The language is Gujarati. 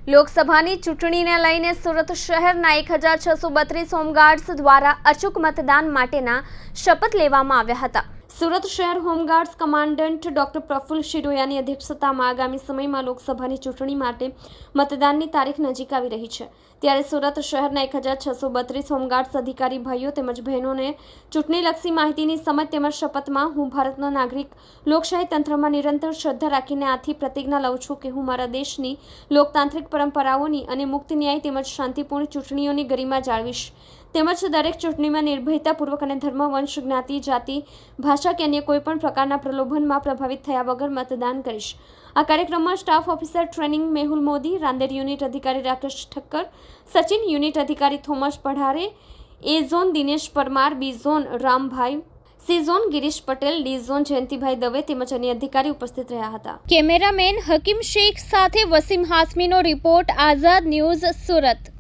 લોકસભાની ચૂંટણીને લઈને સુરત શહેરના 1632 હોમગાર્ડ્સ દ્વારા અચૂક મતદાન માટેના શપથ લેવામાં આવ્યા હતા। સુરત શહેર હોમગાર્ડ્સ કમાન્ડન્ટ ડોક્ટર પ્રફુલ્લ શિરોયાની અધ્યક્ષતામાં આગામી સમયમાં લોકસભાની ચૂંટણી માટે મતદાનની તારીખ નજીક આવી રહી છે, ત્યારે સુરત શહેરના 1632 હોમગાર્ડ્સ અધિકારી ભાઈઓ તેમજ બહેનોને ચૂંટણીલક્ષી માહિતીની સમજ તેમજ શપથમાં હું ભારતનો નાગરિક લોકશાહી તંત્રમાં નિરંતર શ્રદ્ધા રાખીને આથી પ્રતિજ્ઞા લઉં છું કે હું મારા દેશની લોકતાંત્રિક પરંપરાઓની અને મુક્ત ન્યાય તેમજ શાંતિપૂર્ણ ચૂંટણીઓની ગરિમા જાળવીશ તેમજ દરેક ચૂંટણીમાં નિર્ભયતાપૂર્વક અને ધર્મ, વંશ, જ્ઞાતિ, જાતિ, ભાષા કે અન્ય કોઈપણ પ્રકારના પ્રલોભનમાં પ્રભાવિત થયા વગર મતદાન કરીશ। આ કાર્યક્રમમાં staff officer training Mehul Modi, Rander unit અધિકારી રાકેશ ઠક્કર, સચિન યુનિટ અધિકારી Thomas Padhare, A zone Dinesh Parmar, B zone Rambhai, C zone Girish Patel, D zone Jayantibhai Dave તેમજ અન્ય અધિકારી ઉપસ્થિત રહ્યા હતા। કેમેરામેન હકીમ શેખ સાથે વસીમ હાસમીનો રિપોર્ટ, આઝાદ ન્યૂઝ, સુરત।